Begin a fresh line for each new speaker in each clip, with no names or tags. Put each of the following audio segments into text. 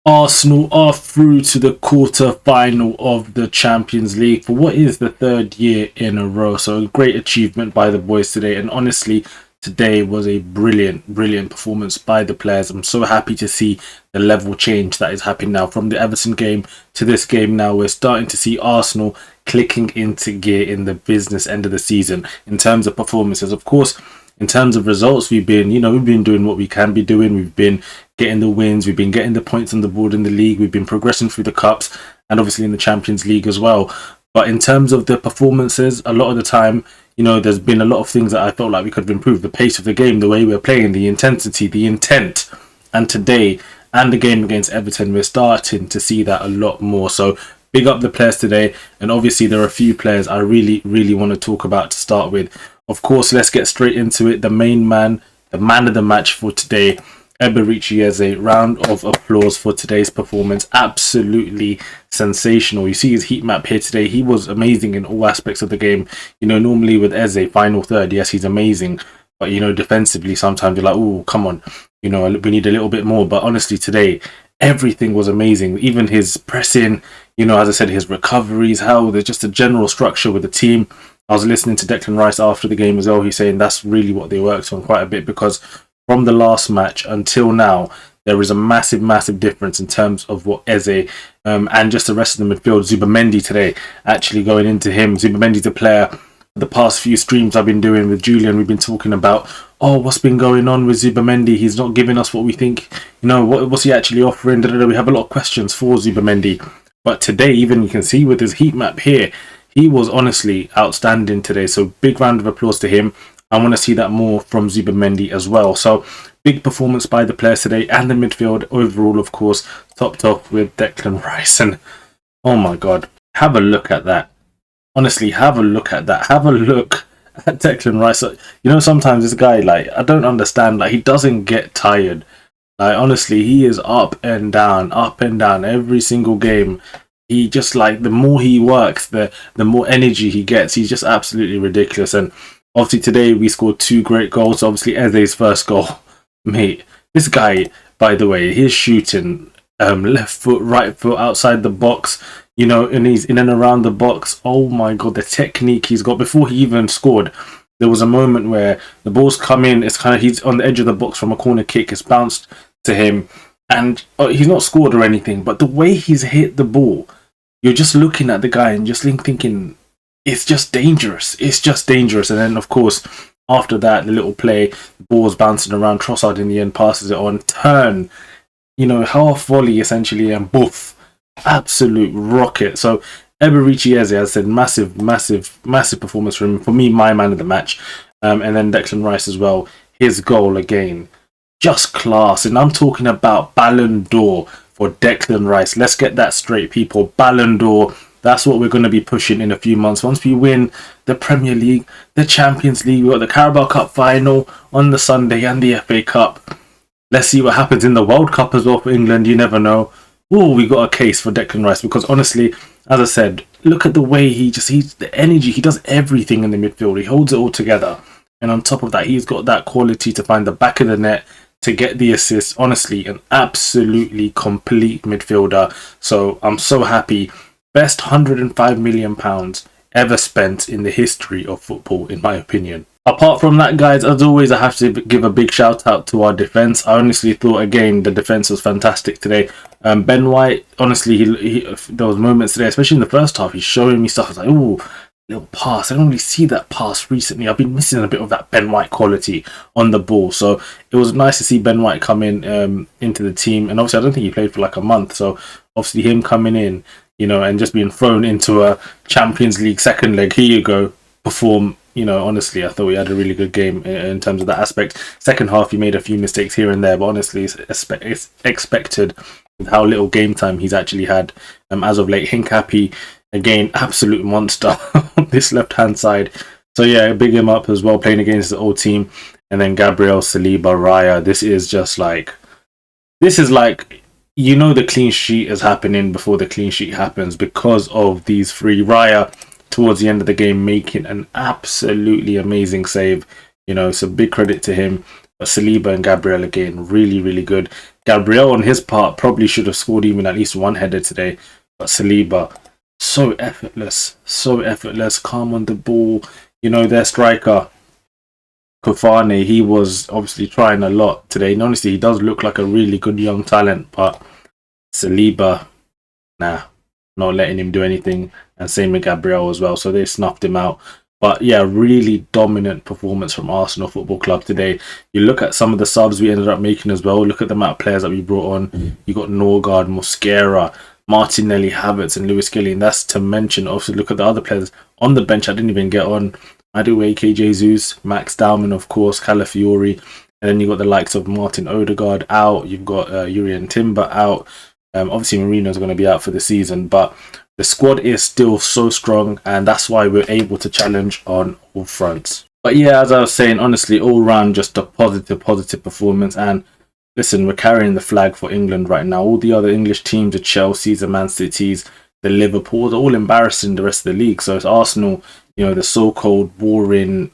Arsenal are through to the quarter-final of the Champions League for what is the third year in a row. So a great achievement by the boys today. And honestly, today was a brilliant performance by the players. I'm so happy to see the level change that is happening now. From the Everton game to this game now, we're starting to see Arsenal clicking into gear in the business end of the season in terms of performances. Of course, in terms of results, we've been doing what we can be doing. We've been getting the wins, we've been getting the points on the board in the league, we've been progressing through the cups and obviously in the Champions League as well. But in terms of the performances, a lot of the time, there's been a lot of things that I felt like we could have improved. The pace of the game, the way we're playing, the intensity, the intent. And today, and the game against Everton, we're starting to see that a lot more. So big up the players today. And obviously there are a few players I really want to talk about to start with. Of course, let's get straight into it. The main man, the man of the match for today, EBERINHO. Round of applause for today's performance. Absolutely sensational. You see his heat map here today. He was amazing in all aspects of the game. Normally with EZE, final third, yes, he's amazing. But, defensively, sometimes you're like, oh, come on. We need a little bit more. But honestly, today, everything was amazing. Even his pressing, as I said, his recoveries, how there's just a general structure with the team. I was listening to Declan Rice after the game as well. He's saying that's really what they worked on quite a bit, because from the last match until now, there is a massive difference in terms of what EZE and just the rest of the midfield. Zubimendi today, actually going into him. Zubimendi's a player. The past few streams I've been doing with Julian, we've been talking about, what's been going on with Zubimendi. He's not giving us what we think. What's he actually offering? We have a lot of questions for Zubimendi. But today, even you can see with his heat map here, he was honestly outstanding today. So big round of applause to him. I want to see that more from Zubimendi as well. So big performance by the players today, and the midfield overall, of course, topped off with Declan Rice. And oh my God, have a look at that. Honestly, have a look at that. Have a look at Declan Rice. Sometimes this guy, I don't understand. He doesn't get tired. Honestly, he is up and down every single game. He just the more he works, the more energy he gets. He's just absolutely ridiculous. And obviously today we scored 2 great goals. Obviously Eze's first goal, mate. This guy, by the way, he's shooting left foot, right foot, outside the box. And he's in and around the box. Oh my God, the technique he's got. Before he even scored, there was a moment where the ball's come in. It's he's on the edge of the box from a corner kick. It's bounced to him, and he's not scored or anything. But the way he's hit the ball, you're just looking at the guy and just thinking, it's just dangerous. It's just dangerous. And then, of course, after that, the little play, the ball's bouncing around. Trossard in the end passes it on. Turn, half volley essentially, and boof. Absolute rocket. So, EBERINHO, as I said, massive performance from him. For me, my man of the match. And then Declan Rice as well. His goal again, just class. And I'm talking about Ballon d'Or for Declan Rice. Let's get that straight, people. Ballon d'Or. That's what we're going to be pushing in a few months. Once we win the Premier League, the Champions League, we've got the Carabao Cup final on the Sunday and the FA Cup. Let's see what happens in the World Cup as well for England. You never know. Oh, we got a case for Declan Rice, because honestly, as I said, look at the way he's the energy. He does everything in the midfield. He holds it all together. And on top of that, he's got that quality to find the back of the net, to get the assist. Honestly, an absolutely complete midfielder. So I'm so happy. Best £105 million ever spent in the history of football, in my opinion. Apart from that, guys, as always, I have to give a big shout out to our defence. I honestly thought, again, the defence was fantastic today. Ben White, honestly, there was moments today, especially in the first half, he's showing me stuff. I was like, ooh, little pass. I don't really see that pass recently. I've been missing a bit of that Ben White quality on the ball. So it was nice to see Ben White come in into the team. And obviously, I don't think he played for a month. So obviously him coming in, and just being thrown into a Champions League second leg, here you go, perform. Honestly, I thought he had a really good game in terms of that aspect. Second half, he made a few mistakes here and there, but honestly, it's expected with how little game time he's actually had as of late. Hincapi, again, absolute monster on this left-hand side. So yeah, big him up as well, playing against the old team. And then Gabriel, Saliba, Raya. This is the clean sheet is happening before the clean sheet happens, because of these 3. Raya, towards the end of the game, making an absolutely amazing save. So big credit to him. But Saliba and Gabriel, again, really good. Gabriel on his part probably should have scored even at least one header today, but Saliba, so effortless, calm on the ball. You know, their striker Kofane, he was obviously trying a lot today. And honestly, he does look like a really good young talent, but Saliba, nah, not letting him do anything. And same with Gabriel as well. So they snuffed him out. But yeah, really dominant performance from Arsenal Football Club today. You look at some of the subs we ended up making as well. Look at the amount of players that we brought on. You got Norgard, Mosquera, Martinelli, Havertz, and Lewis Kelly. And that's to mention. Also, look at the other players on the bench I didn't even get on. Madueke, KJ Jesus, Max Dowman, of course, Calafiori. And then you got the likes of Martin Odegaard out. You've got Urian Timber out. Obviously, Marino's going to be out for the season. But the squad is still so strong. And that's why we're able to challenge on all fronts. But yeah, as I was saying, honestly, all round just a positive performance. And listen, we're carrying the flag for England right now. All the other English teams, the Chelseas, the Man Cities, the Liverpools, are all embarrassing the rest of the league. So it's Arsenal, you know, the so-called boring,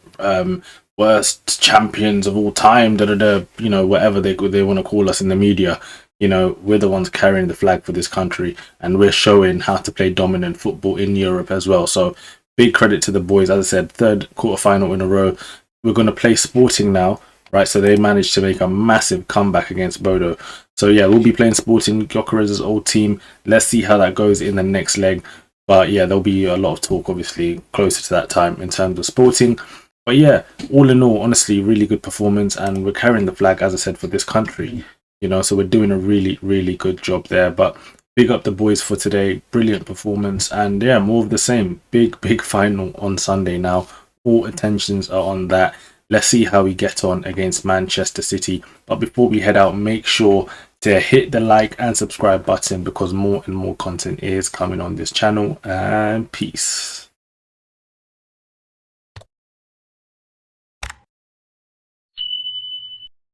worst champions of all time, you know, whatever they want to call us in the media. You know, we're the ones carrying the flag for this country, and we're showing how to play dominant football in Europe as well. So big credit to the boys. As I said, third quarterfinal in a row. We're going to play Sporting now, right? So they managed to make a massive comeback against Bodo. So yeah, we'll be playing Sporting, Gyökeres's old team. Let's see how that goes in the next leg. But yeah, there'll be a lot of talk, obviously, closer to that time in terms of Sporting. But yeah, all in all, honestly, really good performance. And we're carrying the flag, as I said, for this country. You know, so we're doing a really good job there. But big up the boys for today. Brilliant performance. And yeah, more of the same. Big final on Sunday now. All attentions are on that. Let's see how we get on against Manchester City. But before we head out, make sure to hit the like and subscribe button, because more and more content is coming on this channel. And peace.